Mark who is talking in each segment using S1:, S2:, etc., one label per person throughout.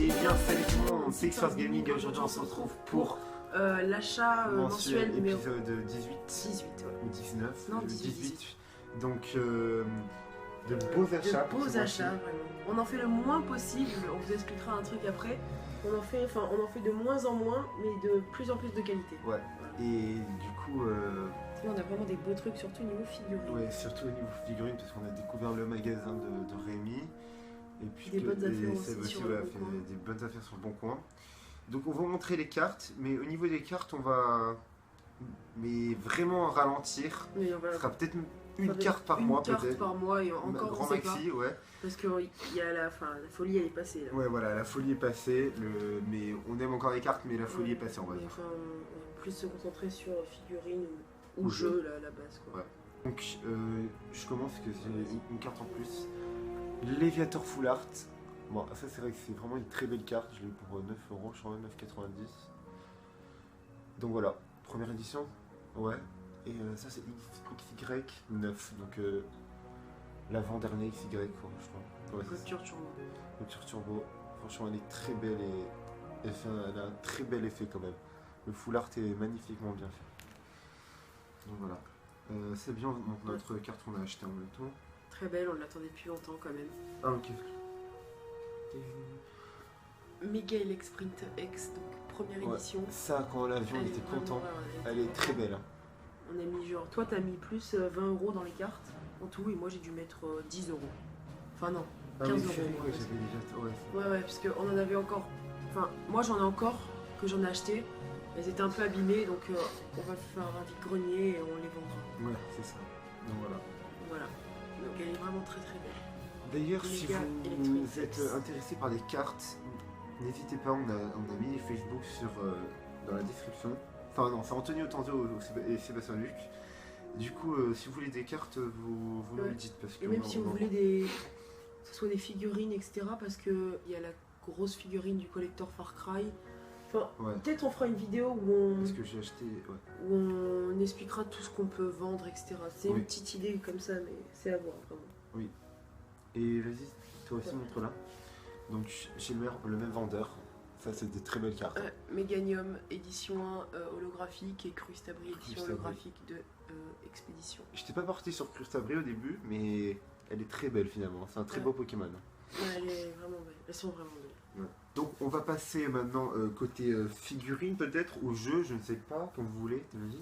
S1: Et bien salut tout le monde, c'est X-Force Gaming. Aujourd'hui on se retrouve pour
S2: l'achat mensuel numéro
S1: épisode 18
S2: 18 ouais.
S1: ou 19.
S2: Non, 18.
S1: Donc de beaux achats.
S2: De beaux achats, vraiment. On en fait le moins possible, on vous expliquera un truc après. On en fait de moins en moins, mais de plus en plus de qualité.
S1: Ouais. Et du coup...
S2: Là, on a vraiment des beaux trucs, surtout au niveau figurines.
S1: Ouais, surtout au niveau figurines, parce qu'on a découvert le magasin de Rémi. Et puis
S2: des bonnes affaires
S1: aussi
S2: sur le Bon Coin.
S1: des bonnes affaires sur le Bon Coin. Donc on va montrer les cartes, mais au niveau des cartes, on va vraiment ralentir.
S2: Oui,
S1: Ce sera peut-être une carte par mois, peut-être.
S2: Une carte par mois, et encore
S1: grand
S2: on sait
S1: maxi,
S2: pas.
S1: ouais.
S2: Parce que y a la folie, elle est passée. Là.
S1: Ouais, voilà, la folie est passée. Mais on aime encore les cartes, mais la folie est passée, on va dire.
S2: Enfin, on va plus se concentrer sur figurines ou jeux, là, à la base. Quoi.
S1: Ouais. Donc je commence, parce que j'ai une carte en plus. Léviator Full Art. Bon, ça c'est vrai que c'est vraiment une très belle carte. Je l'ai eu pour 9 euros, je crois même 9,90. Donc voilà, première édition. Ouais. Et ça c'est XY9. Donc l'avant-dernier XY, quoi, je crois. Ouais,
S2: Rupture Turbo.
S1: Rupture Turbo. Franchement, elle est très belle et elle a un très bel effet quand même. Le full art est magnifiquement bien fait. Donc voilà. C'est bien, donc notre carte qu'on a achetée en même temps.
S2: Très belle, on l'attendait depuis longtemps quand même.
S1: Ah ok.
S2: Mega Elect Sprint X, donc première édition.
S1: Ça, quand on l'a vu, on était content. Elle est très belle.
S2: On a mis genre, toi t'as mis plus 20 euros dans les cartes en tout, et moi j'ai dû mettre 10 euros. Enfin non, 15 euros. Ouais, parce qu'on en avait encore. Enfin, moi j'en ai encore que j'en ai acheté. Elles étaient un peu abîmées, donc on va faire un vide-grenier et on les vendra.
S1: Ouais, c'est ça. Donc voilà.
S2: Voilà. Donc elle est vraiment très très belle.
S1: D'ailleurs, si vous êtes intéressé par les cartes, n'hésitez pas, on a mis Facebook dans la description. Enfin non, c'est Anthony Otanzo et Sébastien Luc. Du coup, si vous voulez des cartes, vous nous le dites. Parce que
S2: et même si vous voulez que ce soit des figurines, etc. Parce qu'il y a la grosse figurine du collector Far Cry. Enfin, peut-être on fera une vidéo
S1: parce que j'ai acheté,
S2: où on expliquera tout ce qu'on peut vendre, etc. C'est une petite idée comme ça, mais c'est à voir vraiment.
S1: Oui. Et vas-y, toi aussi montre-la. Donc chez le même vendeur. Ça c'est des très belles cartes.
S2: Meganium édition 1 holographique et Crustabri édition holographique de Expédition.
S1: Je t'ai pas porté sur Crustabri au début, mais elle est très belle finalement. C'est un très beau Pokémon.
S2: Ouais, elle est vraiment belle. Elles sont vraiment belles.
S1: Ouais. Donc on va passer maintenant côté figurine peut-être, ou jeu, je ne sais pas, comme vous voulez, vas-y.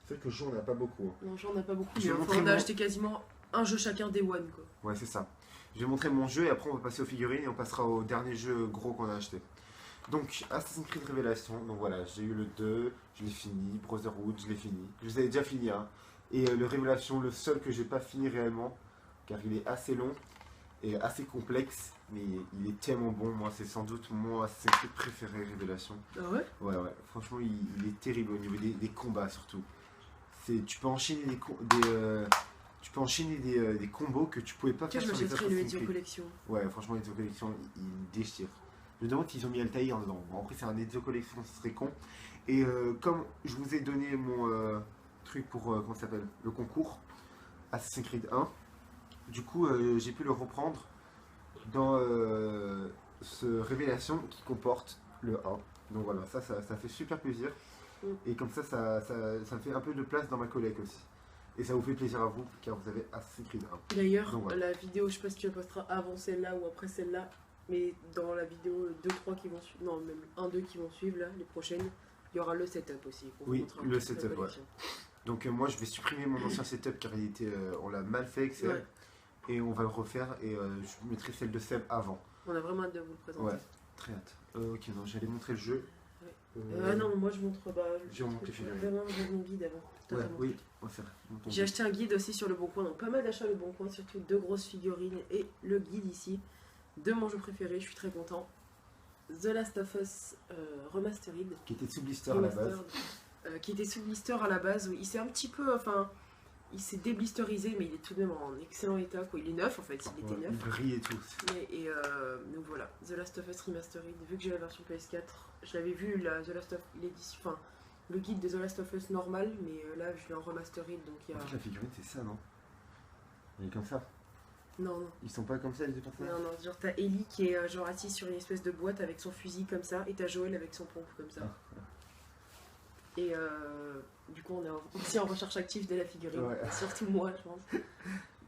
S1: C'est vrai que jeu on n'a pas beaucoup. Hein.
S2: Non, jeu on n'a pas beaucoup, mais on a acheté quasiment un jeu chacun Day One quoi.
S1: Ouais c'est ça. Je vais montrer mon jeu et après on va passer aux figurines et on passera au dernier jeu gros qu'on a acheté. Donc Assassin's Creed Révélation, donc voilà, j'ai eu le 2, je l'ai fini, Brotherhood, je l'ai fini. Je les avais déjà finis hein. Et le Révélation, le seul que j'ai pas fini réellement, car il est assez long et assez complexe, mais il est tellement bon, moi c'est sans doute mon Assassin's Creed préféré Révélation.
S2: Ah ouais?
S1: Ouais, franchement il est terrible au niveau des combats surtout. Tu peux enchaîner des combos que tu pouvais pas faire sur les Assassin's Creed.
S2: Collection.
S1: Ouais, franchement, les Ezio Collection, ils déchirent. Je me demande s'ils ont mis Altaïr dedans. Bon, après, c'est un Ezio Collection, ce serait con. Et comme je vous ai donné mon truc pour, comment ça s'appelle, le concours Assassin's Creed 1, du coup, j'ai pu le reprendre dans ce Révélation qui comporte le 1. Donc voilà, ça fait super plaisir. Et comme ça me fait un peu de place dans ma collecte aussi. Et ça vous fait plaisir à vous, car vous avez Assassin's Creed 1.
S2: D'ailleurs, la vidéo, je sais pas si tu la posteras avant celle-là ou après celle-là, mais dans la vidéo 2-3 qui vont suivre, non, même 1-2 qui vont suivre, là, les prochaines, il y aura le setup aussi.
S1: Oui, le setup, ouais. Donc moi, je vais supprimer mon ancien setup, car il était, on l'a mal fait avec Seb, et on va le refaire, et je mettrai celle de Seb avant.
S2: On a vraiment hâte de vous le présenter.
S1: Ouais, très hâte. Ok, non, j'allais montrer le jeu.
S2: Non, moi je montre
S1: j'ai montré
S2: vraiment mon guide avant.
S1: Ouais, oui, c'est vrai.
S2: J'ai acheté un guide aussi sur le Bon Coin, donc pas mal d'achats le Bon Coin, surtout 2 grosses figurines et le guide ici de mon jeu préféré, je suis très content. The Last of Us Remastered.
S1: Qui était sous blister à la base.
S2: Qui était sous blister à la base, où il s'est un petit peu, il s'est déblisterisé, mais il est tout de même en excellent état, quoi. Il est neuf en fait, il était neuf.
S1: Il brille et tout.
S2: Donc voilà, The Last of Us Remastered, vu que j'ai la version PS4, je l'avais vu, l'édition, le guide de The Last of Us normal, mais là je l'ai en remastered, donc il y a...
S1: En fait, la figurine c'est ça, non? Elle est comme ça.
S2: Non, non.
S1: Ils sont pas comme ça les deux personnages?
S2: Non, non, genre t'as Ellie qui est genre assise sur une espèce de boîte avec son fusil comme ça, et t'as Joël avec son pompe comme ça. Et du coup, on est aussi en recherche active de la figurine, surtout moi, je pense.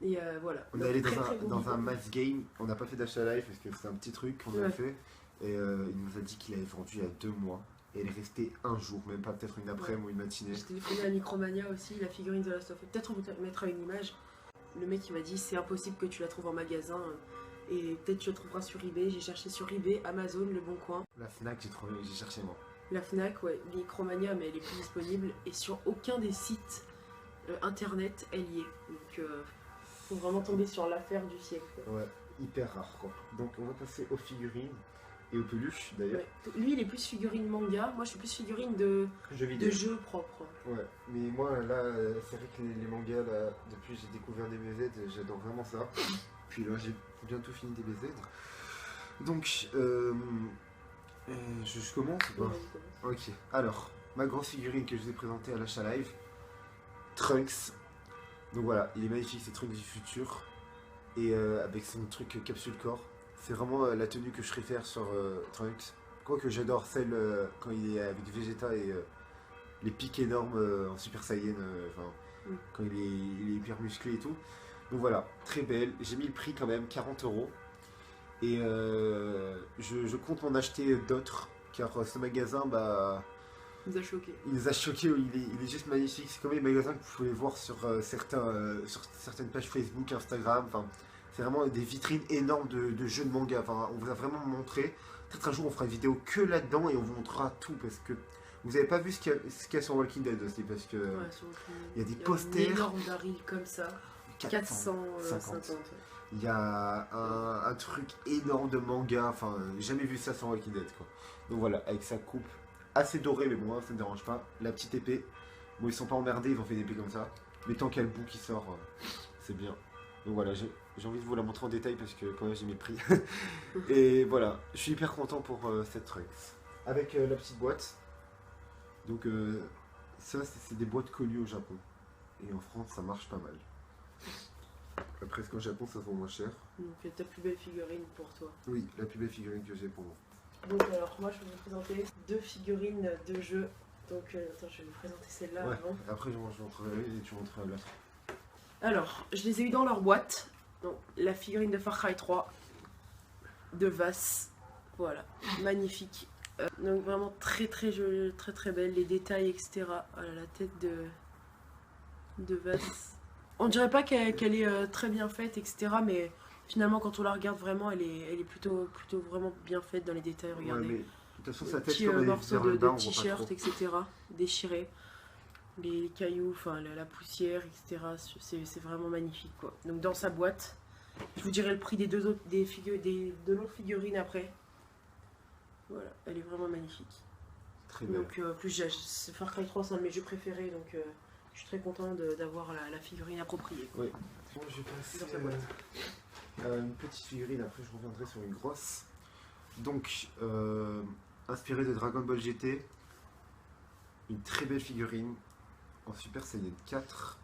S2: Et voilà.
S1: On est allé dans un mass game, on n'a pas fait d'achat live parce que c'est un petit truc qu'on a fait. Et il nous a dit qu'il avait vendu il y a 2 mois. Et elle est restée un jour, même pas peut-être une après-midi ou une matinée.
S2: J'ai téléphoné à Micromania aussi, la figurine de Last of Us. Peut-être on vous mettra une image. Le mec il m'a dit c'est impossible que tu la trouves en magasin. Et peut-être tu la trouveras sur eBay. J'ai cherché sur eBay, Amazon, Le Bon Coin.
S1: La Fnac, j'ai cherché moi.
S2: La Fnac, ouais, Micromania, mais elle est plus disponible. Et sur aucun des sites internet, elle y est. Donc faut vraiment tomber sur l'affaire du siècle.
S1: Ouais, hyper rare quoi. Donc on va passer aux figurines et aux peluches d'ailleurs.
S2: Ouais. Lui il est plus figurine manga, moi je suis plus figurine de jeux propres.
S1: Ouais, mais moi là, c'est vrai que les mangas, là, depuis j'ai découvert DBZ, j'adore vraiment ça. Puis là j'ai bientôt fini DBZ. Donc, je commence ou pas? Ok, alors, ma grosse figurine que je vous ai présentée à l'achat live, Trunks. Donc voilà, il est magnifique, c'est Trunks du futur. Et avec son truc capsule corps. C'est vraiment la tenue que je préfère sur Trunks. Quoique j'adore celle quand il est avec Vegeta et les pics énormes en Super Saiyan. Quand il est hyper musclé et tout. Donc voilà, très belle. J'ai mis le prix quand même, 40 €. Et je compte m'en acheter d'autres. Car ce magasin,
S2: il nous a choqués.
S1: Il nous a choqués, il est juste magnifique. C'est comme les magasins que vous pouvez voir sur certaines pages Facebook, Instagram. Enfin, c'est vraiment des vitrines énormes de jeux de manga. Enfin, on vous a vraiment montré. Peut-être un jour on fera une vidéo que là-dedans et on vous montrera tout parce que vous n'avez pas vu ce qu'il y a sur Walking Dead aussi parce que il y a des posters.
S2: Il y a un énorme baril comme ça. 450.
S1: Il y a un truc énorme de manga. Enfin, j'ai jamais vu ça sur Walking Dead quoi. Donc voilà, avec sa coupe assez dorée, mais bon, ça ne dérange pas. La petite épée. Bon, ils sont pas emmerdés, ils ont fait une épée comme ça. Mais tant qu'il y a le bout qui sort, c'est bien. Donc voilà, j'ai envie de vous la montrer en détail parce que quand même j'ai mis le prix. Et voilà, je suis hyper content pour cette Trunks. Avec la petite boîte. Donc ça, c'est des boîtes connues au Japon. Et en France, ça marche pas mal. Après, qu'en Japon, ça vaut moins cher.
S2: Donc ta plus belle figurine pour toi.
S1: Oui, la plus belle figurine que j'ai pour moi.
S2: Donc alors moi je vais vous présenter 2 figurines de jeu. Donc attends, je vais vous présenter celle-là avant.
S1: Après je montrerai et tu montreras l'autre.
S2: Alors, je les ai eu dans leur boîte. Donc la figurine de Far Cry 3 de Vaas. Voilà, magnifique. Donc vraiment très très jolie, très très belle, les détails etc. Voilà, la tête de Vaas. On dirait pas qu'elle est très bien faite etc. Mais finalement, quand on la regarde vraiment, elle est plutôt vraiment bien faite dans les détails. Regardez.
S1: Ouais, mais, de toute façon, sa tête,
S2: petits morceaux de t-shirt, etc. déchirés. Les cailloux, enfin la poussière, etc. C'est vraiment magnifique, quoi. Donc dans sa boîte, je vous dirai le prix de l'autre figurine après. Voilà, elle est vraiment magnifique.
S1: Très belle.
S2: Donc Far Cry 3, c'est un de mes jeux préférés, donc je suis très content d'avoir la figurine appropriée.
S1: Oui. Bon, je vais passer
S2: dans sa boîte.
S1: Une petite figurine, après je reviendrai sur une grosse. Donc, inspirée de Dragon Ball GT, une très belle figurine en Super Saiyan 4.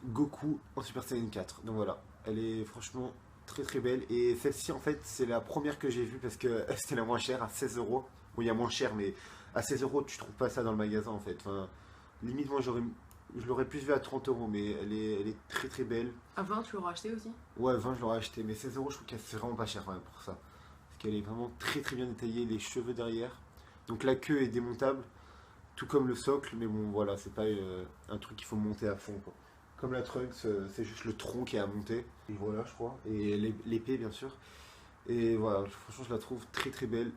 S1: Goku en Super Saiyan 4. Donc voilà, elle est franchement très très belle. Et celle-ci, en fait, c'est la première que j'ai vue parce que c'était la moins chère, à 16 €. Bon, il y a moins cher, mais à 16 € tu trouves pas ça dans le magasin en fait. Enfin, limite, moi je l'aurais plus vu à 30 €, mais elle est très très belle.
S2: À 20, tu l'auras acheté aussi?
S1: Ouais, 20, je l'aurais acheté, mais 16 €, je trouve qu'elle c'est vraiment pas cher quand même pour ça. Parce qu'elle est vraiment très très bien détaillée, les cheveux derrière. Donc la queue est démontable, tout comme le socle, mais bon, voilà, c'est pas un truc qu'il faut monter à fond, quoi. Comme la Trunks, c'est juste le tronc qui est à monter. Et voilà, je crois. Et l'épée, bien sûr. Et voilà, franchement, je la trouve très très belle.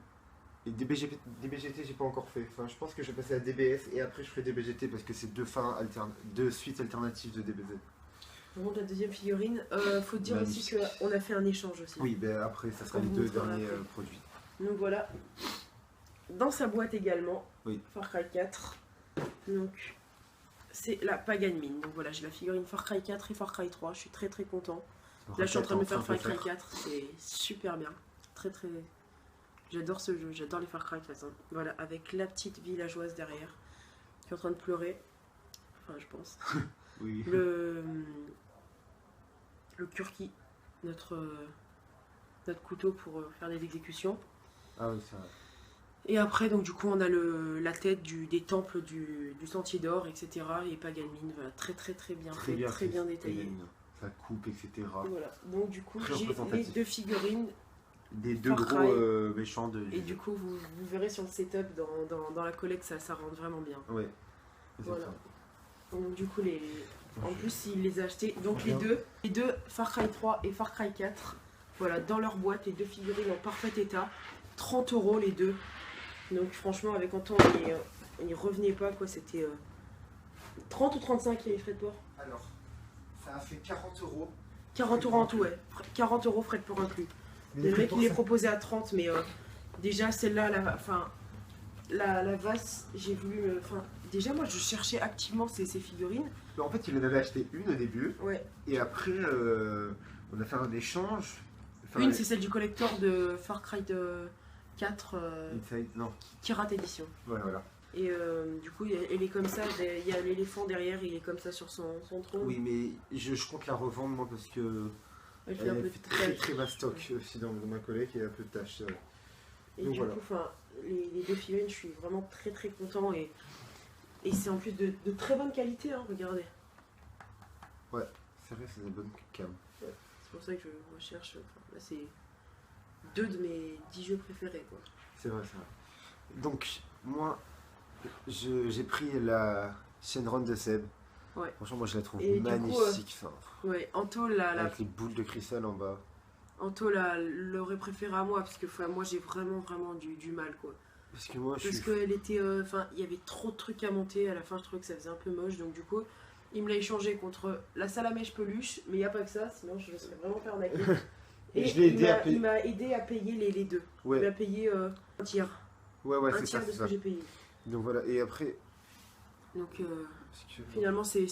S1: Et DBGT, j'ai pas encore fait. Enfin, je pense que je vais passer à DBS et après je ferai DBGT parce que c'est deux suites alternatives de DBZ.
S2: Bon, la deuxième figurine, faut dire aussi qu'on a fait un échange aussi.
S1: Oui, ben après, ça sera les 2 derniers produits.
S2: Donc voilà. Dans sa boîte également,
S1: oui.
S2: Far Cry 4. Donc, c'est la Pagan Min. Donc voilà, j'ai la figurine Far Cry 4 et Far Cry 3. Je suis très très content. Là, je suis en train de me faire Far Cry 4. C'est super bien. Très très. J'adore ce jeu. J'adore les Far Cry de toute façon. Voilà, avec la petite villageoise derrière qui est en train de pleurer. Enfin, je pense.
S1: Oui.
S2: le Kurki, notre couteau pour faire des exécutions.
S1: Ah oui, ça.
S2: Et après, donc du coup, on a la tête des temples du Sentier d'Or, etc. Et Paganmin, voilà, très bien fait, très bien détaillé.
S1: Ça coupe, etc.
S2: Voilà, donc du coup, j'ai les 2 figurines.
S1: Des 2 gros méchants de...
S2: Et du coup, vous verrez sur le setup, dans la collecte, ça rentre vraiment bien.
S1: Ouais.
S2: Voilà. Donc du coup, en plus, il les a achetés, donc les deux Far Cry 3 et Far Cry 4, voilà, dans leur boîte, les 2 figurines en parfait état, 30 € les 2. Donc franchement, avec Anton, on n'y revenait pas, quoi, c'était 30 ou 35 les frais de port.
S1: Alors, ça a fait 40 €.
S2: 40 € en tout, ouais. 40 € frais de port inclus. Le mec, il est proposé à 30, mais déjà, celle-là, la vase, j'ai voulu... déjà, moi, je cherchais activement ces figurines.
S1: Mais en fait, il en avait acheté une au début.
S2: Ouais.
S1: Et après, on a fait un échange.
S2: Une, c'est celle du collector de Far Cry 4 Kirat Edition.
S1: Ouais, voilà.
S2: Et du coup, elle est comme ça, il y a l'éléphant derrière, il est comme ça sur son tronc.
S1: Oui, mais je compte la revendre, moi, parce que elle fait très bas stock aussi dans ma collègue et un peu de tâches.
S2: Et donc, du coup, les 2 figurines, je suis vraiment très content. Et c'est en plus de très bonne qualité, hein, regardez.
S1: Ouais, c'est vrai, c'est de bonne cam.
S2: Ouais, c'est pour ça que je recherche. Là, c'est 2 de mes 10 jeux préférés, quoi.
S1: C'est vrai. Donc, moi, j'ai pris la Shenron de Seb.
S2: Ouais.
S1: Franchement, moi je la trouve magnifique.
S2: Ouais, Anto,
S1: avec les boules de cristal en bas.
S2: Anto l'aurait préféré à moi, parce que moi j'ai vraiment du mal, quoi.
S1: Parce que moi
S2: qu'elle était. Il y avait trop de trucs à monter, à la fin je trouvais que ça faisait un peu moche, donc du coup, il me l'a échangé contre la salamèche peluche, mais il n'y a pas que ça, sinon je serais vraiment fait arnaquer. Et il m'a aidé à payer les 2.
S1: Ouais.
S2: Il m'a payé un tiers.
S1: Ouais,
S2: un tiers de ce que j'ai payé.
S1: Donc voilà, et après.
S2: Donc finalement c'est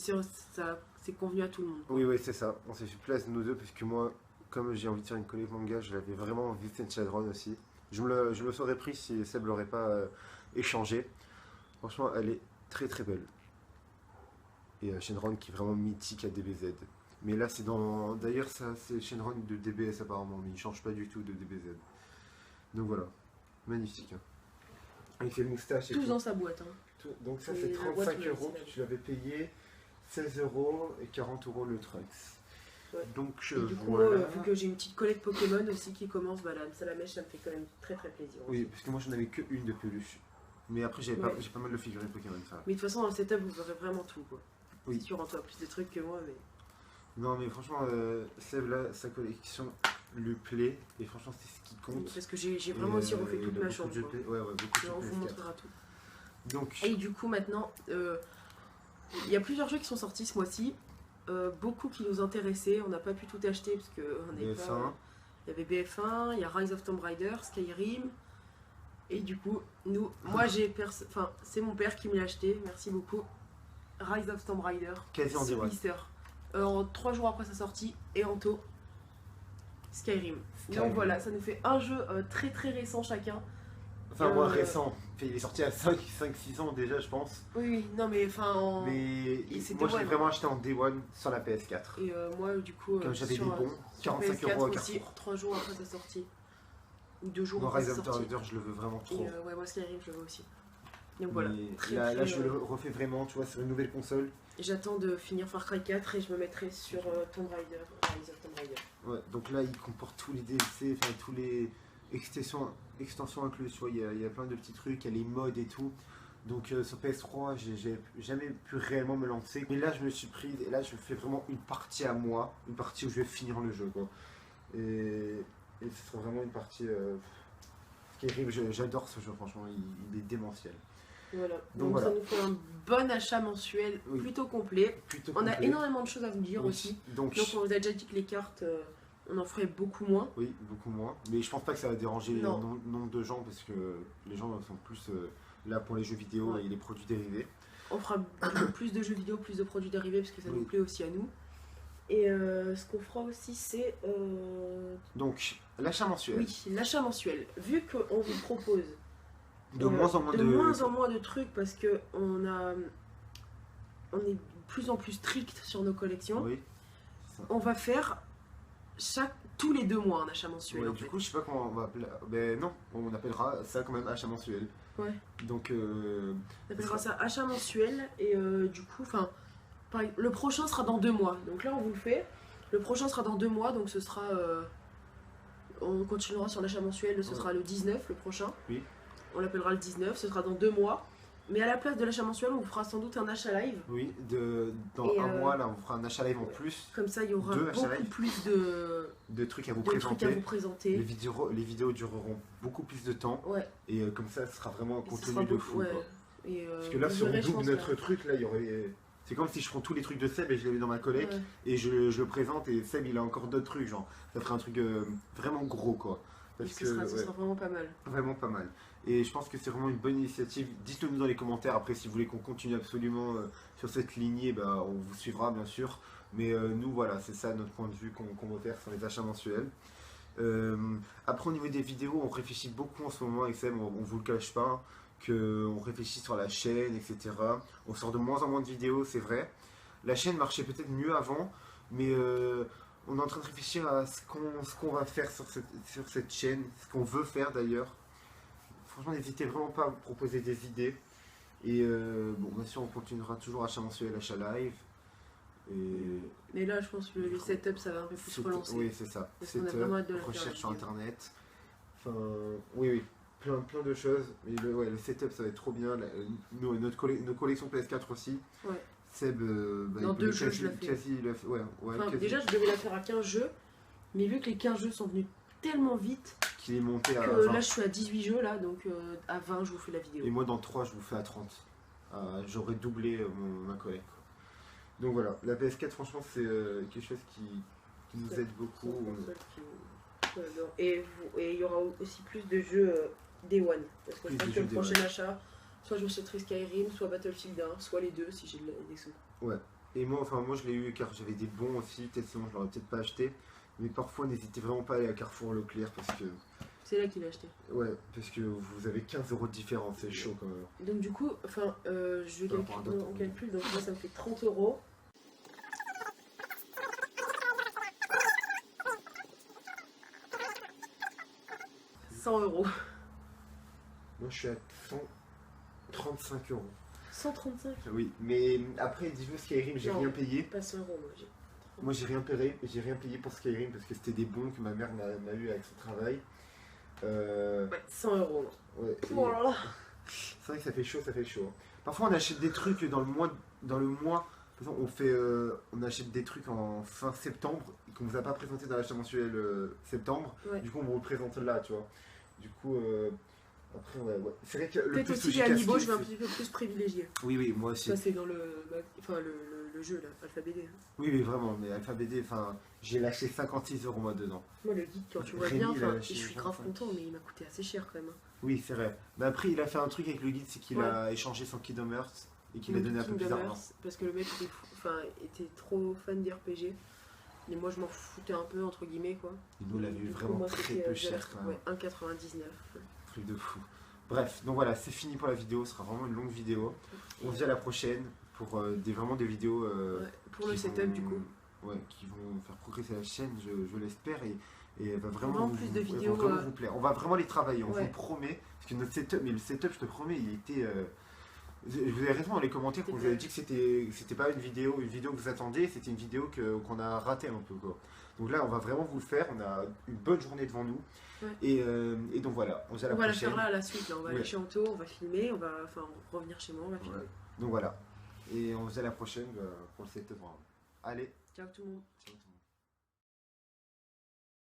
S2: convenu à tout le monde.
S1: Oui, c'est ça. On s'est fait place nous 2 parce que moi, comme j'ai envie de faire une collègue manga, je l'avais vraiment envie de faire une Shenron aussi. Je me serais pris si Seb l'aurait pas échangé. Franchement, elle est très belle. Et Shenron qui est vraiment mythique à DBZ. Mais là, c'est dans. D'ailleurs, ça, c'est Shenron de DBS apparemment, mais il change pas du tout de DBZ. Donc voilà, magnifique. Hein. Avec les moustaches et tout.
S2: Tout dans sa boîte. Hein.
S1: Donc ça c'est 35 €, tu l'avais payé 16 € et 40 € le Trunks.
S2: Ouais.
S1: Donc
S2: du coup, vu que j'ai une petite collecte Pokémon aussi qui commence, la salamèche, ça me fait quand même très plaisir.
S1: Oui, parce que moi j'en avais qu'une de peluche. Mais après j'ai pas mal de figurines Pokémon. Ça.
S2: Mais de toute façon dans le setup vous verrez vraiment tout, quoi.
S1: Oui.
S2: C'est sûr, Antoine a plus de trucs que moi, mais...
S1: Non mais franchement, Seb là, sa collection lui plaît et franchement c'est ce qui compte.
S2: Parce que j'ai vraiment aussi refait toute ma chambre.
S1: Ouais, beaucoup.
S2: On vous montrera tout.
S1: Donc...
S2: Et du coup maintenant, il y a plusieurs jeux qui sont sortis ce mois-ci. Beaucoup qui nous intéressaient, on n'a pas pu tout acheter parce que on est pas... Il y avait BF1, il y a Rise of Tomb Raider, Skyrim. Et du coup, moi c'est mon père qui me l'a acheté, merci beaucoup. Rise of Tomb Raider,
S1: quasi en
S2: Blister. 3 jours après sa sortie, et Anto, Skyrim. Donc voilà, ça nous fait un jeu très récent chacun.
S1: Enfin, moi récent, il est sorti à 5-6 ans déjà, je pense.
S2: Oui, non mais enfin.
S1: Mais moi je l'ai vraiment acheté en Day One sur la PS4.
S2: Et moi du coup.
S1: Comme j'avais des bons, 45 € à Carrefour.
S2: 3 jours après sa sortie. Ou 2 jours
S1: après
S2: sa
S1: sortie. Rise of Tomb Raider, je le veux vraiment trop.
S2: Et moi Skyrim, je le veux aussi. Donc voilà.
S1: Là, je le refais vraiment, tu vois, sur une nouvelle console.
S2: J'attends de finir Far Cry 4 et je me mettrai sur Tomb Raider, Rise of Tomb Raider.
S1: Ouais, donc là il comporte tous les DLC, enfin tous les extensions incluses, tu vois, il y a plein de petits trucs, il y a les mods et tout. Donc sur PS3, j'ai jamais pu réellement me lancer. Mais là je me suis pris, et là je fais vraiment une partie à moi, une partie où je vais finir le jeu, quoi. Et ce sera vraiment une partie terrible, j'adore ce jeu, franchement, il est démentiel.
S2: Voilà, donc ça nous fait un bon achat mensuel plutôt complet. On a énormément de choses à vous dire aussi. Donc on vous a déjà dit que les cartes, on en ferait beaucoup moins.
S1: Oui, beaucoup moins. Mais je pense pas que ça va déranger nombre de gens parce que les gens sont plus là pour les jeux vidéo et les produits dérivés.
S2: On fera plus de jeux vidéo, plus de produits dérivés parce que ça nous plaît aussi à nous. Et ce qu'on fera aussi c'est...
S1: Donc l'achat mensuel.
S2: Oui, l'achat mensuel. Vu qu'on vous propose...
S1: De moins en moins
S2: de trucs parce que on est de plus en plus strict sur nos collections.
S1: Oui.
S2: On va faire tous les 2 mois un achat mensuel.
S1: Ouais,
S2: en
S1: du
S2: fait.
S1: coup, je sais pas comment on va appeler. Ben non, on appellera ça quand même achat mensuel.
S2: Ouais.
S1: Donc.
S2: On appellera ça achat mensuel et du coup, enfin, le prochain sera dans 2 mois. Donc là, on vous le fait. Le prochain sera dans 2 mois, donc ce sera. On continuera sur l'achat mensuel, ce sera le 19, le prochain.
S1: Oui.
S2: On l'appellera le 19, ce sera dans 2 mois. Mais à la place de l'achat mensuel, on vous fera sans doute un achat live.
S1: Oui, dans un mois, là, on fera un achat live en plus.
S2: Comme ça, il y aura beaucoup plus
S1: de trucs à vous
S2: présenter.
S1: Les vidéos dureront beaucoup plus de temps.
S2: Ouais.
S1: Et comme ça, ce sera vraiment un contenu de fou.
S2: Ouais.
S1: Parce que là, si on double notre truc, là, il y aurait... C'est comme si je prends tous les trucs de Seb et je les mets dans ma collecte. Ouais. Et je le présente et Seb, il a encore d'autres trucs. Genre, ça ferait un truc vraiment gros, quoi.
S2: Parce que ce sera vraiment pas mal.
S1: Vraiment pas mal. Et je pense que c'est vraiment une bonne initiative. Dites-le nous dans les commentaires. Après, si vous voulez qu'on continue absolument sur cette lignée, bah, on vous suivra bien sûr. Mais nous, voilà, c'est ça notre point de vue qu'on va faire sur les achats mensuels. Après, au niveau des vidéos, on réfléchit beaucoup en ce moment avec Seb, on vous le cache pas, qu'on réfléchit sur la chaîne, etc. On sort de moins en moins de vidéos, c'est vrai. La chaîne marchait peut-être mieux avant, mais on est en train de réfléchir à ce qu'on va faire sur cette chaîne, ce qu'on veut faire d'ailleurs. Franchement, n'hésitez vraiment pas à me proposer des idées. Et bon, bien sûr, on continuera toujours achat mensuel, achat live.
S2: Mais là, je pense que les setups, ça va un peu plus relancer.
S1: Oui, c'est ça.
S2: Setup,
S1: recherche sur internet. Enfin, oui, plein de choses. Mais le setup, ça va être trop bien. Nos collections PS4 aussi.
S2: Ouais.
S1: Seb,
S2: dans 2 jeux, je l'ai fait.
S1: Ouais,
S2: déjà, je devais la faire à 15 jeux. Mais vu que les 15 jeux sont venus tellement vite
S1: qu'il est monté à
S2: 20. Là, je suis à 18 jeux, là. Donc, à 20, je vous fais la vidéo.
S1: Et moi, dans 3, je vous fais à 30. J'aurais doublé ma collecte. Donc voilà, la PS4 franchement c'est quelque chose qui nous aide beaucoup.
S2: Et il y aura aussi plus de jeux Day One. Parce que je pense que le prochain achat, soit je m'achèterai Skyrim, soit Battlefield 1, soit les deux si j'ai des sous.
S1: Ouais, et moi je l'ai eu car j'avais des bons aussi, peut-être sinon je l'aurais peut-être pas acheté. Mais parfois n'hésitez vraiment pas à aller à Carrefour Leclerc parce que...
S2: C'est là qu'il a acheté.
S1: Ouais, parce que vous avez 15 € de différence, c'est chaud quand même.
S2: Donc du coup, je calcule, donc moi ça me fait 30 €. « 100 €.
S1: Moi je suis à 135 €.
S2: 135 ?
S1: Oui, mais après dis-vous Skyrim, j'ai rien payé.
S2: Pas 100 € moi j'ai.
S1: Moi j'ai rien payé pour Skyrim parce que c'était des bons que ma mère m'a eu avec son travail.
S2: Ouais, 100 €.
S1: Ouais,
S2: oh là là.
S1: C'est vrai que ça fait chaud. Parfois on achète des trucs dans le mois. Par exemple, on achète des trucs en fin septembre qu'on vous a pas présenté dans l'achat mensuel septembre.
S2: Ouais.
S1: Du coup on vous le présente là, tu vois. Du coup après ouais. C'est vrai que le
S2: peut-être aussi les Amiibo, je vais un petit peu plus privilégier.
S1: Oui, moi aussi.
S2: Ça c'est dans le jeu là, Alpha BD.
S1: Oui, vraiment, mais Alpha BD, j'ai lâché 56 € moi dedans.
S2: Moi le guide, quand tu vois bien, je suis grave content, mais il m'a coûté assez cher quand même.
S1: Oui, c'est vrai. Mais après, il a fait un truc avec le guide, c'est qu'il a échangé son Kingdom Hearts et qu'il a donné un peu plus d'argent.
S2: Parce que le mec était trop fan d'RPG. Et moi je m'en foutais un peu, entre guillemets quoi.
S1: Il nous l'a vu vraiment très peu cher quand même.
S2: Ouais, 1,99.
S1: Truc de fou. Bref, donc voilà, c'est fini pour la vidéo, ce sera vraiment une longue vidéo. On se dit à la prochaine pour vraiment des vidéos
S2: pour le setup du coup.
S1: Ouais, qui vont faire progresser la chaîne, je l'espère, et elle va vraiment
S2: plus de vidéos,
S1: vous plaire. On va vraiment les travailler, on vous le promet, parce que notre setup, mais le setup, je te promets, il était... vous avez raison dans les commentaires quand vous avez dit que c'était pas une vidéo que vous attendiez, c'était une vidéo qu'on a ratée un peu quoi. Donc là on va vraiment vous le faire, on a une bonne journée devant nous. Ouais. Et donc voilà, on se dit à la prochaine.
S2: On va la faire là à la suite, là. On va aller chez Anto, on va filmer, on va revenir chez moi, on va filmer. Ouais.
S1: Donc voilà, et on se dit à la prochaine pour le setup. Allez,
S2: ciao tout le monde.
S1: Ciao tout le monde.